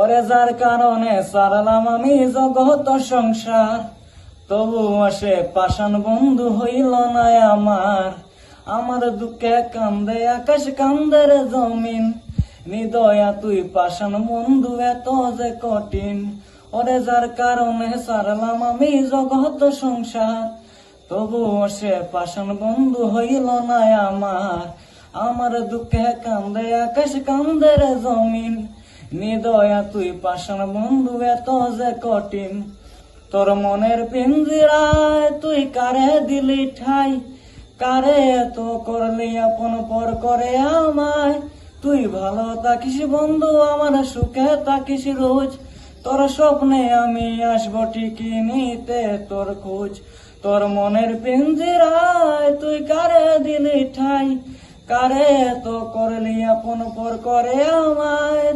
ওরে যার কারণে সারলাম আমি জগত সংসার, তবু আসে পাষাণ বন্ধু হইল না আমার। আমার দুঃখে কান্দে আকাশ কান্দে রে জমিন, নিদয়া তুই পাষাণ বন্ধু এত যে কঠিন। ওরে যার কারণে সারলাম আমি জগত সংসার, তবু সে পাষাণ বন্ধু হইল না আমার। আমার দুঃখে কান্দে আকাশ কান্দে রে জমিন, নিদয়া তুই পাষাণ বন্ধু এত যে কঠিন। তোর মনের পিঞ্জিরায় তুই কারে দিলি ঠাই, কারে এত করলি আপন পর করে আমায়। তুই ভালো থাকিস বন্ধু, আমার সুখে থাকিস রোজ। তোর স্বপ্নে আমি আসবো ঠিকই নিতে তোর খোঁজ। তোর মনের পিঞ্জিরায় তুই কারে দিলি ঠাই, কারে এত করলি আপন পর করে আমায়।